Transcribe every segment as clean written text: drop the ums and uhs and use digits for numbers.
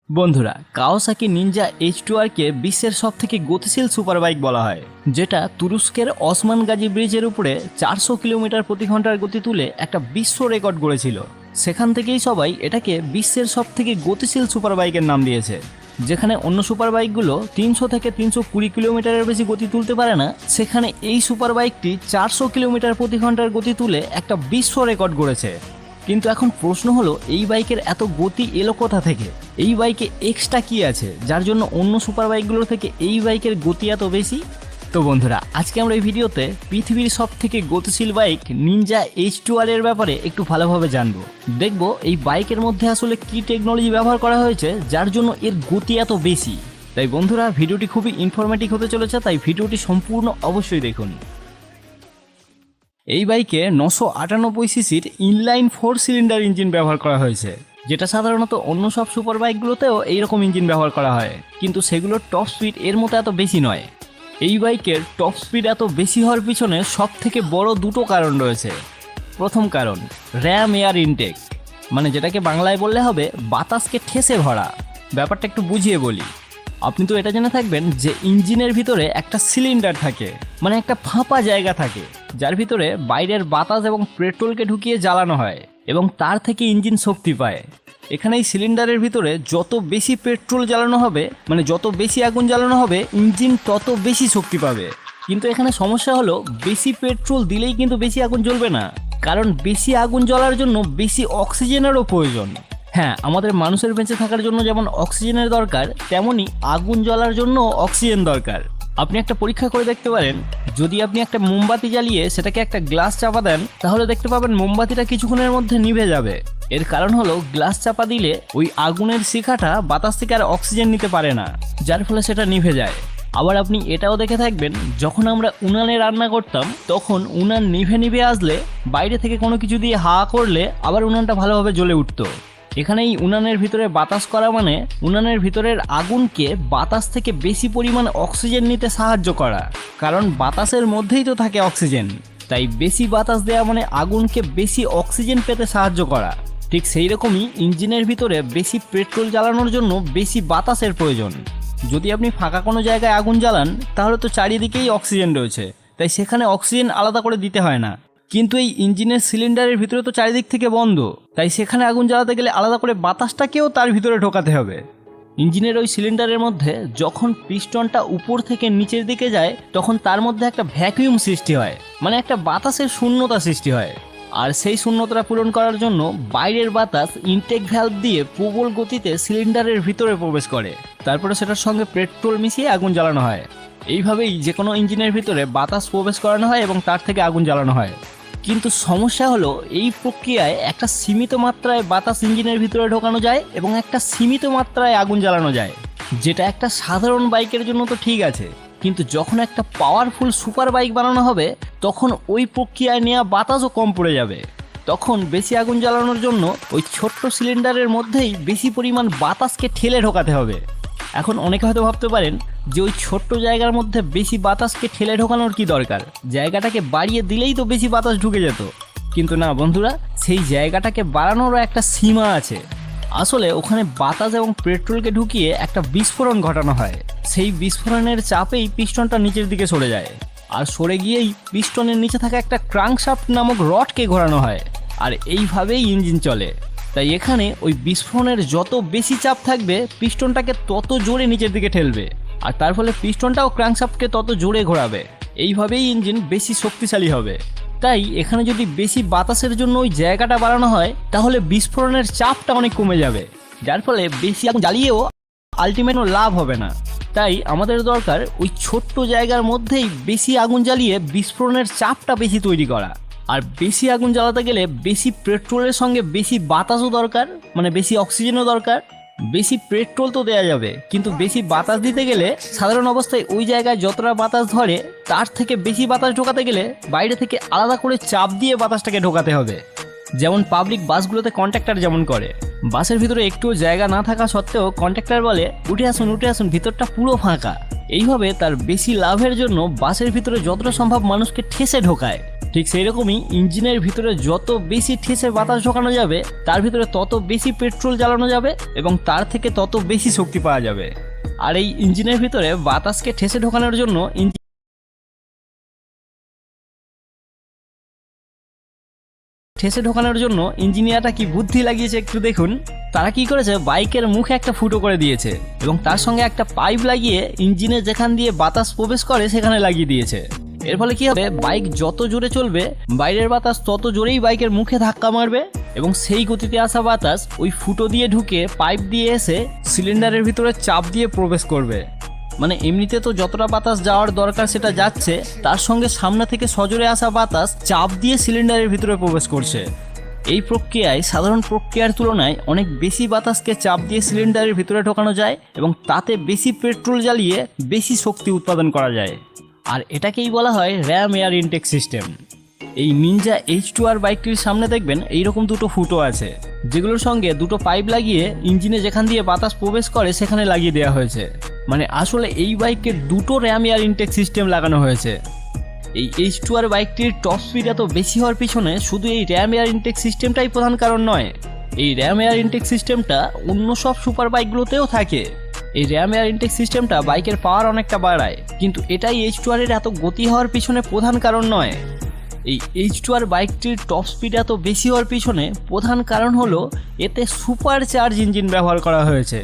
বন্ধুরা, Kawasaki Ninja H2R কে বিশ্বের সবথেকে গতিশীল সুপারবাইক বলা হয়, যেটা তুরস্কের ওসমান গাজী ব্রিজের উপরে 400 কিলোমিটার প্রতি ঘন্টার গতি তুলে একটা বিশ্ব রেকর্ড গড়েছিল। সেখান থেকেই সবাই এটাকে বিশ্বের সবথেকে গতিশীল সুপারবাইকের নাম দিয়েছে। যেখানে অন্য সুপারবাইকগুলো 300 থেকে 320 কিলোমিটারের বেশি গতি তুলতে পারে না, সেখানে এই সুপারবাইকটি 400 কিলোমিটার প্রতি ঘন্টার গতি তুলে একটা বিশ্ব রেকর্ড গড়েছে। কিন্তু এখন প্রশ্ন হলো, এই বাইকের এত গতি এলো কোথা থেকে? এই বাইকে এক্সট্রা কি আছে যার জন্য অন্য সুপার বাইকগুলোর থেকে এই বাইকের গতি এত বেশি? তো বন্ধুরা, আজকে আমরা এই ভিডিওতে পৃথিবীর সব থেকে গতিশীল বাইক নিনজা H2R এর ব্যাপারে একটু ভালোভাবে জানবো। দেখব এই বাইকের মধ্যে আসলে কি টেকনোলজি ব্যবহার করা হয়েছে যার জন্য এর গতি এত বেশি। তাই বন্ধুরা, ভিডিওটি খুবই ইনফরমেটিভ হতে চলেছে, তাই ভিডিওটি সম্পূর্ণ অবশ্যই দেখুন। এই বাইকে 998 সিসির ইনলাইন 4 সিলিন্ডার ইঞ্জিন ব্যবহার করা হয়েছে, যেটা সাধারণত অন্য সব সুপার বাইকগুলোতেও এইরকম ইঞ্জিন ব্যবহার করা হয়, কিন্তু সেগুলোর টপ স্পিড এর মতো এত বেশি নয়। এই বাইকের টপ স্পিড এত বেশি হওয়ার পিছনে সব থেকে বড় দুটো কারণ রয়েছে। প্রথম কারণ, র্যাম এয়ার ইনটেক, মানে যেটাকে বাংলায় বললে হবে বাতাসকে ঠেসে ভরা। ব্যাপারটা একটু বুঝিয়ে বলি। আপনি তো এটা জেনে থাকবেন যে ইঞ্জিনের ভিতরে একটা সিলিন্ডার থাকে, মানে একটা ফাঁপা জায়গা থাকে, যার ভিতরে বাইরের বাতাস এবং পেট্রোলকে ঢুকিয়ে জ্বালানো হয় এবং তার থেকে ইঞ্জিন শক্তি পায়। এখানে এই সিলিন্ডারের ভিতরে যত বেশি পেট্রোল জ্বালানো হবে, মানে যত বেশি আগুন জ্বালানো হবে, ইঞ্জিন তত বেশি শক্তি পাবে। কিন্তু এখানে সমস্যা হলো, বেশি পেট্রোল দিলেই কিন্তু বেশি আগুন জ্বলবে না, কারণ বেশি আগুন জ্বলার জন্য বেশি অক্সিজেনেরও প্রয়োজন। হ্যাঁ, আমাদের মানুষের বেঁচে থাকার জন্য যেমন অক্সিজেনের দরকার, তেমনি আগুন জ্বলার জন্য অক্সিজেন দরকার। আপনি একটা পরীক্ষা করে দেখতে পারেন। যদি আপনি একটা মোমবাতি জ্বালিয়ে সেটাকে একটা গ্লাস চাপা দেন, তাহলে দেখতে পাবেন মোমবাতিটা কিছুক্ষণের মধ্যে নিভে যাবে। এর কারণ হলো, গ্লাস চাপা দিলে ওই আগুনের শিখাটা বাতাস থেকে আর অক্সিজেন নিতে পারে না, যার ফলে সেটা নিভে যায়। আবার আপনি এটাও দেখে থাকবেন, যখন আমরা উনানে রান্না করতাম, তখন উনান নিভে নিভে আসলে বাইরে থেকে কোনো কিছু দিয়ে হাওয়া করলে আবার উনানটা ভালোভাবে জ্বলে উঠতো। এখানে এই উনানের ভিতরে বাতাস করা মানে উনানের ভিতরের আগুনকে বাতাস থেকে বেশি পরিমাণ অক্সিজেন নিতে সাহায্য করা, কারণ বাতাসের মধ্যেই তো থাকে অক্সিজেন। তাই বেশি বাতাস দেওয়া মানে আগুনকে বেশি অক্সিজেন পেতে সাহায্য করা। ঠিক সেই রকমই ইঞ্জিনের ভিতরে বেশি পেট্রোল জ্বালানোর জন্য বেশি বাতাসের প্রয়োজন। যদি আপনি ফাঁকা কোনো জায়গায় আগুন জ্বালান, তাহলে তো চারিদিকেই অক্সিজেন রয়েছে, তাই সেখানে অক্সিজেন আলাদা করে দিতে হয় না। কিন্তু এই ইঞ্জিনের সিলিন্ডারের ভিতরে তো চারিদিক থেকে বন্ধ, তাই সেখানে আগুন জ্বালাতে গেলে আলাদা করে বাতাসটাকেও তার ভিতরে ঢোকাতে হবে। ইঞ্জিনের ওই সিলিন্ডারের মধ্যে যখন পিস্টনটা উপর থেকে নিচের দিকে যায়, তখন তার মধ্যে একটা ভ্যাকুয়াম সৃষ্টি হয়, মানে একটা বাতাসের শূন্যতা সৃষ্টি হয়। আর সেই শূন্যতা পূরণ করার জন্য বাইরের বাতাস ইনটেক ভ্যালভ দিয়ে প্রবল গতিতে সিলিন্ডারের ভিতরে প্রবেশ করে, তারপরে সেটার সঙ্গে পেট্রোল মিশিয়ে আগুন জ্বালানো হয়। এইভাবেই যে কোনো ইঞ্জিনের ভিতরে বাতাস প্রবেশ করানো হয় এবং তার থেকে আগুন জ্বালানো হয়। কিন্তু সমস্যা হলো, এই প্রক্রিয়ায় একটা সীমিত মাত্রায় বাতাস ইঞ্জিনের ভিতরে ঢোকানো যায় এবং একটা সীমিত মাত্রায় আগুন জ্বালানো যায়, যেটা একটা সাধারণ বাইকের জন্য তো ঠিক আছে, কিন্তু যখন একটা পাওয়ারফুল সুপার বাইক বানানো হবে, তখন ওই প্রক্রিয়ায় নেওয়া বাতাসও কম পড়ে যাবে। তখন বেশি আগুন জ্বালানোর জন্য ওই ছোট্ট সিলিন্ডারের মধ্যেই বেশি পরিমাণ বাতাসকে ঠেলে ঢোকাতে হবে। এখন অনেকে হয়তো ভাবতে পারেন যে ওই ছোট্ট জায়গার মধ্যে বেশি বাতাসকে ঠেলে ঢোকানোর কি দরকার, জায়গাটাকে বাড়িয়ে দিলেই তো বেশি বাতাস ঢুকে যেত। কিন্তু না বন্ধুরা, সেই জায়গাটাকে বাড়ানোরও একটা সীমা আছে। আসলে ওখানে বাতাস এবং পেট্রোলকে ঢুকিয়ে একটা বিস্ফোরণ ঘটানো হয়। সেই বিস্ফোরণের চাপেই পিস্টনটা নিচের দিকে সরে যায়, আর সরে গিয়েই পিস্টনের নিচে থাকা একটা ক্রাঙ্কশাফট নামক রডকে ঘোরানো হয়, আর এইভাবেই ইঞ্জিন চলে। তাই এখানে ওই বিস্ফোরণের যত বেশি চাপ থাকবে, পিস্টনটাকে তত জোরে নিচের দিকে ঠেলবে, আর তার ফলে পিস্টনটাও ক্র্যাঙ্কশাফটকে তত জোরে ঘোরাবে। এইভাবেই ইঞ্জিন বেশি শক্তিশালী হবে। তাই এখানে যদি বেশি বাতাসের জন্য ওই জায়গাটা বাড়ানো হয়, তাহলে বিস্ফোরণের চাপটা অনেক কমে যাবে, যার ফলে বেশি আগুন জ্বালিয়েও আলটিমেট লাভ হবে না। তাই আমাদের দরকার ওই ছোট্ট জায়গার মধ্যেই বেশি আগুন জ্বালিয়ে বিস্ফোরণের চাপটা বেশি তৈরি করা। আর বেশি আগুন জ্বালাতে গেলে বেশি পেট্রোলের সঙ্গে বেশি বাতাসও দরকার, মানে বেশি অক্সিজেনও দরকার। বেশি পেট্রোল তো দেয়া যাবে, কিন্তু বেশি বাতাস দিতে গেলে সাধারণ অবস্থায় ওই জায়গায় যতটা বাতাস ধরে, তার থেকে বেশি বাতাস ঢোকাতে গেলে বাইরে থেকে আলাদা করে চাপ দিয়ে বাতাসটাকে ঢোকাতে হবে। যেমন পাবলিক বাসগুলোতে কন্ট্রাক্টর যেমন করে, বাসের ভিতরে একটুও জায়গা না থাকা সত্ত্বেও কন্ট্রাক্টর বলে উঠে আসুন, ভিতরটা পুরো ফাঁকা। এইভাবে তার বেশি লাভের জন্য বাসের ভিতরে যতটা সম্ভব মানুষকে ঠেসে ঢোকায়, ঠিক সেই রকমই ইঞ্জিনের ভিতরে যত বেশি ঠেসে বাতাস ঢোকানো যাবে তার ভিতরে তত বেশি পেট্রোল জ্বালানো যাবে এবং তার থেকে তত বেশি শক্তি পাওয়া যাবে। আর এই ইঞ্জিনের ভিতরে বাতাসকে ঠেসে ঢোকানোর জন্য ইঞ্জিনিয়ারটা কি বুদ্ধি লাগিয়েছে একটু দেখুন। তারা কি করেছে, বাইকের মুখে একটা ফুটো করে দিয়েছে এবং তার সঙ্গে একটা পাইপ লাগিয়ে ইঞ্জিনে যেখান দিয়ে বাতাস প্রবেশ করে সেখানে লাগিয়ে দিয়েছে। এর ফলে কি হবে, বাইক যত জোরে চলবে বাইরের বাতাস তত জোরেই বাইকের মুখে ধাক্কা মারবে এবং সেই গতিতে আসা বাতাস ওই ফুটো দিয়ে ঢুকে পাইপ দিয়ে এসে সিলিন্ডারের ভিতরে চাপ দিয়ে প্রবেশ করবে। মানে এমনিতে তো যতটা বাতাস যাওয়ার দরকার সেটা যাচ্ছে, তার সঙ্গে সামনে থেকে সজোরে আসা বাতাস চাপ দিয়ে সিলিন্ডারের ভিতরে প্রবেশ করছে। এই প্রক্রিয়ায় সাধারণ প্রক্রিয়ার তুলনায় অনেক বেশি বাতাসকে চাপ দিয়ে সিলিন্ডারের ভিতরে ঢোকানো যায় এবং তাতে বেশি পেট্রোল জ্বালিয়ে বেশি শক্তি উৎপাদন করা যায়। আর এটাকেই বলা হয় র্যাম এয়ার ইনটেক সিস্টেম। এই নিনজা H2R বাইকটির সামনে দেখবেন এইরকম দুটো ফুটো আছে, যেগুলোর সঙ্গে দুটো পাইপ লাগিয়ে ইঞ্জিনে যেখান দিয়ে বাতাস প্রবেশ করে সেখানে লাগিয়ে দেওয়া হয়েছে। মানে আসলে এই বাইকের দুটো র্যাম এয়ার ইনটেক সিস্টেম লাগানো হয়েছে। এই H2R বাইকটির টপ স্পিড এত বেশি হওয়ার পিছনে শুধু এই র্যাম এয়ার ইনটেক সিস্টেমটাই প্রধান কারণ নয়, এই র্যাম এয়ার ইনটেক সিস্টেমটা অন্য সব সুপার বাইকগুলোতেও থাকে। এই র্যাম এয়ার ইনটেক সিস্টেমটা বাইকের পাওয়ার অনেকটা বাড়ায়, কিন্তু এটাই H2R এর এত গতি হওয়ার পিছনে প্রধান কারণ নয়। এই H2R বাইকটির টপ স্পিড এত বেশি হওয়ার পিছনে প্রধান কারণ হলো এতে সুপার চার্জ ইঞ্জিন ব্যবহার করা হয়েছে।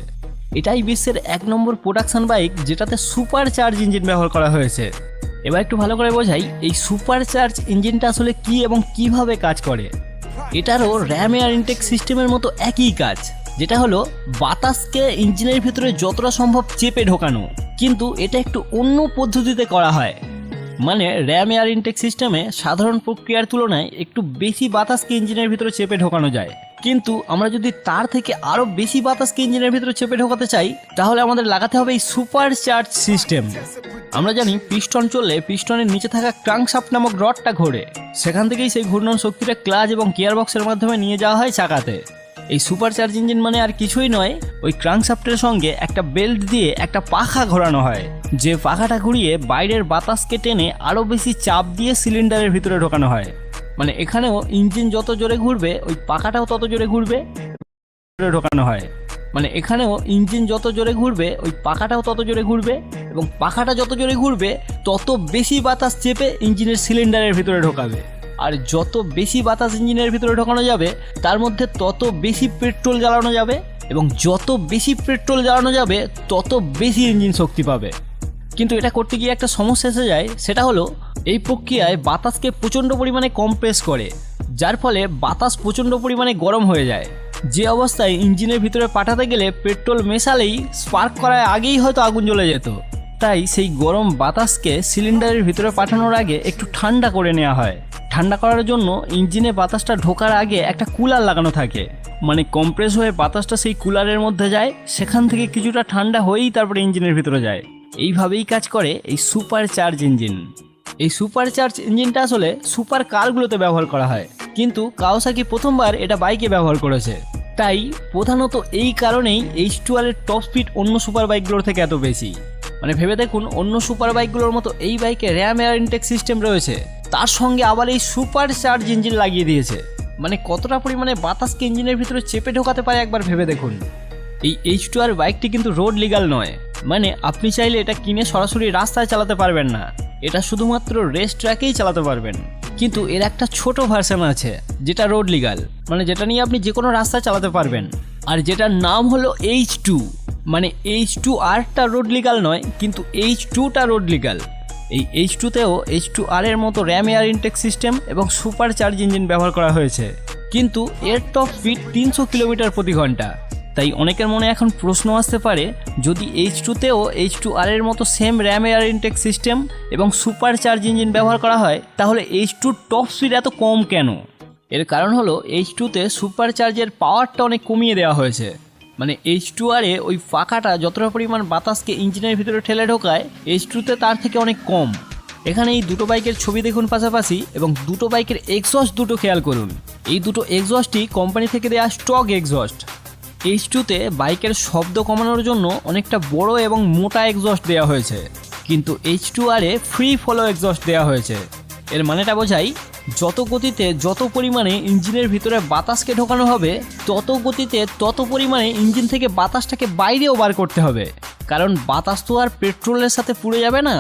এটাই বিশ্বের 1 নম্বর প্রোডাকশন বাইক যেটাতে সুপার চার্জ ইঞ্জিন ব্যবহার করা হয়েছে। এবার একটু ভালো করে বোঝাই এই সুপার চার্জ ইঞ্জিনটা আসলে কি এবং কিভাবে কাজ করে। এটারও র্যাম এয়ার ইনটেক সিস্টেমের মতো একই কাজ, যেটা হলো বাতাসকে ইঞ্জিনের ভিতরে যতটা সম্ভব চেপে ঢোকানো, কিন্তু এটা একটু অন্য পদ্ধতিতে করা হয়। মানে র্যাম এয়ার ইনটেক সিস্টেমে সাধারণ প্রক্রিয়ার তুলনায় একটু বেশি বাতাসকে ইঞ্জিনের ভিতরে চেপে ঢোকানো যায়, কিন্তু আমরা যদি তার থেকে আরও বেশি বাতাসকে ইঞ্জিনের ভিতরে চেপে ঢোকাতে চাই তাহলে আমাদের লাগাতে হবে এই সুপার চার্জ সিস্টেম। আমরা জানি পিস্টন চললে পিস্টনের নিচে থাকা ক্রাঙ্কশাফট নামক রডটা ঘোরে, সেখান থেকেই সেই ঘূর্ণন শক্তিটা ক্লাচ এবং গিয়ারবক্সের মাধ্যমে নিয়ে যাওয়া হয় চাকাতে। এই সুপার চার্জ ইঞ্জিন মানে আর কিছুই নয়, ওই ক্রাঙ্কশাফটের সঙ্গে একটা বেল্ট দিয়ে একটা পাখা ঘোরানো হয়, যে পাখাটা ঘুরিয়ে বাইরের বাতাসকে টেনে আরও বেশি চাপ দিয়ে সিলিন্ডারের ভিতরে ঢোকানো হয়। মানে এখানেও ইঞ্জিন যত জোরে ঘুরবে ওই পাখাটাও তত জোরে ঘুরবে, ঢোকানো হয়। মানে এখানেও ইঞ্জিন যত জোরে ঘুরবে ওই পাখাটাও তত জোরে ঘুরবে এবং পাখাটা যত জোরে ঘুরবে তত বেশি বাতাস চেপে ইঞ্জিনের সিলিন্ডারের ভিতরে ঢোকাবে। আর যত বেশি বাতাস ইঞ্জিনের ভিতরে ঢোকানো যাবে তার মধ্যে তত বেশি পেট্রোল জ্বালানো যাবে এবং যত বেশি পেট্রোল জ্বালানো যাবে তত বেশি ইঞ্জিন শক্তি পাবে। কিন্তু এটা করতে গিয়ে একটা সমস্যা এসে যায়, সেটা হলো এই প্রক্রিয়ায় বাতাসকে প্রচণ্ড পরিমাণে কম্প্রেস করে, যার ফলে বাতাস প্রচণ্ড পরিমাণে গরম হয়ে যায়, যে অবস্থায় ইঞ্জিনের ভিতরে পাঠাতে গেলে পেট্রোল মেশালেই স্পার্ক করার আগেই হয়তো আগুন জ্বলে যেত। তাই সেই গরম বাতাসকে সিলিন্ডারের ভিতরে পাঠানোর আগে একটু ঠান্ডা করে নেওয়া হয়। ঠান্ডা করার জন্য ইঞ্জিনে বাতাসটা ঢোকার আগে একটা কুলার লাগানো থাকে, মানে কম্প্রেস হয়ে বাতাসটা সেই কুলারের মধ্যে যায়, সেখান থেকে কিছুটা ঠান্ডা হয়েই তারপরে ইঞ্জিনের ভিতরে যায়। এইভাবেই কাজ করে এই সুপার চার্জ ইঞ্জিন। এই সুপার চার্জ ইঞ্জিনটা আসলে সুপার কারগুলোতে ব্যবহার করা হয়, কিন্তু কাওয়াসাকি প্রথমবার এটা বাইকে ব্যবহার করেছে। তাই প্রধানত এই কারণেই H2R এর টপ স্পিড অন্য সুপার বাইকগুলোর থেকে এত বেশি। মানে ভেবে দেখুন, অন্য সুপার বাইকগুলোর মতো এই বাইকে র্যাম এয়ার ইনটেক সিস্টেম রয়েছে, তার সঙ্গে আবার এই সুপার চার্জ ইঞ্জিন লাগিয়ে দিয়েছে। মানে কতটা পরিমাণে বাতাসকে ইঞ্জিনের ভিতরে চেপে ঢোকাতে পারে একবার ভেবে দেখুন। এই H2R বাইকটি কিন্তু রোড লিগাল নয়, মানে আপনি চাইলে এটা কিনে সরাসরি রাস্তায় চালাতে পারবেন না, এটা শুধুমাত্র রেস ট্র্যাকেই চালাতে পারবেন। কিন্তু এর একটা ছোট ভার্সন আছে যেটা রোড লিগাল, মানে যেটা নিয়ে আপনি যে কোনো রাস্তায় চালাতে পারবেন, আর যেটার নাম হলো H2। মানে H2Rটা রোড লিগাল নয়, কিন্তু H2টা রোড লিগাল। এই H2তেও H2R এর মতো র্যাম এয়ার ইনটেক সিস্টেম এবং সুপার চার্জ ইঞ্জিন ব্যবহার করা হয়েছে, কিন্তু এর টপ স্পিড 300 কিলোমিটার প্রতি ঘন্টা। তাই অনেকের মনে এখন প্রশ্ন আসতে পারে, যদি H2তেও H2R এর মতো same RAM air intact system এবং সুপার চার্জ ইঞ্জিন ব্যবহার করা হয়, তাহলে H2 টপ স্পিড এত কম কেন? এর কারণ হলো H2তে সুপার চার্জের পাওয়ারটা অনেক কমিয়ে দেওয়া হয়েছে। মানে H2R-এ ওই পাখাটা যতটা পরিমাণ বাতাসকে ইঞ্জিনের ভিতরে ঠেলে ঢোকায়, H2তে তার থেকে অনেক কম। এখানে এই দুটো বাইকের ছবি দেখুন পাশাপাশি, এবং দুটো বাইকের এক্সস্ট দুটো খেয়াল করুন। এই দুটো এক্সস্টই কোম্পানি থেকে দেওয়া স্টক এক্সস্ট। H2তে বাইকের শব্দ কমানোর জন্য অনেকটা বড় এবং মোটা এক্সস্ট দেওয়া হয়েছে, কিন্তু H2R-এ ফ্রি ফলো এক্সস্ট দেওয়া হয়েছে। এর মানেটা বোঝাই, যত গতিতে যত পরিমাণে ইঞ্জিনের ভিতরে বাতাসকে ঢোকানো হবে, তত গতিতে তত পরিমাণে ইঞ্জিন থেকে বাতাসটাকে বাইরেও বার করতে হবে। কারণ বাতাস তো আর পেট্রোলের সাথে পুড়ে যাবে না,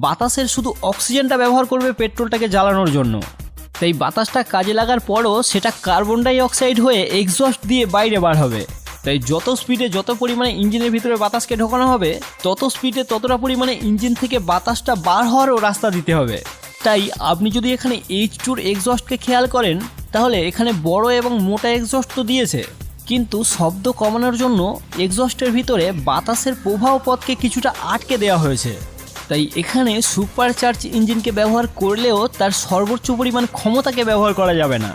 বাতাসের শুধু অক্সিজেনটা ব্যবহার করবে পেট্রোলটাকে জ্বালানোর জন্য। তাই বাতাসটা কাজে লাগার পরও সেটা কার্বন ডাই অক্সাইড হয়ে এক্সস্ট দিয়ে বাইরে বার হবে। তাই যত স্পিডে যত পরিমাণে ইঞ্জিনের ভিতরে বাতাসকে ঢোকানো হবে, তত স্পিডে ততটা পরিমাণে ইঞ্জিন থেকে বাতাসটা বার হওয়ারও রাস্তা দিতে হবে। তাই আপনি যদি এখানে H2 এক্সস্টকে খেয়াল করেন, তাহলে এখানে বড় এবং মোটা এক্সস্ট তো দিয়েছে, কিন্তু শব্দ কমানোর জন্য এক্সস্টের ভিতরে বাতাসের প্রবাহ পথকে কিছুটা আটকে দেওয়া হয়েছে। তাই এখানে সুপারচার্জ ইঞ্জিনকে ব্যবহার করলেও তার সর্বোচ্চ পরিমাণ ক্ষমতাকে ব্যবহার করা যাবে না,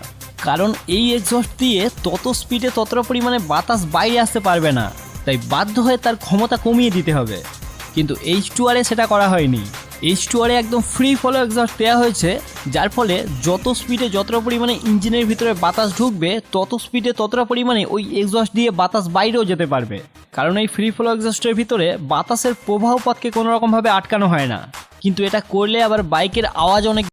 কারণ এই এক্সস্ট দিয়ে তত স্পিডে ততটা পরিমাণে বাতাস বাইরে আসতে পারবে না। তাই বাধ্য হয়ে তার ক্ষমতা কমিয়ে দিতে হবে। কিন্তু H2R সেটা করা হয়নি। H2R একদম ফ্রি ফলো এক্সস্ট দেওয়া হয়েছে, যার ফলে যত স্পিডে যতটা পরিমাণে ইঞ্জিনের ভিতরে বাতাস ঢুকবে, তত স্পিডে ততটা পরিমাণে ওই এক্সস্ট দিয়ে বাতাস বাইরেও যেতে পারবে। কারণ এই ফ্রি ফলো এক্সস্টের ভিতরে বাতাসের প্রবাহ পথকে কোনো রকমভাবে আটকানো হয় না। কিন্তু এটা করলে আবার বাইকের আওয়াজ অনেক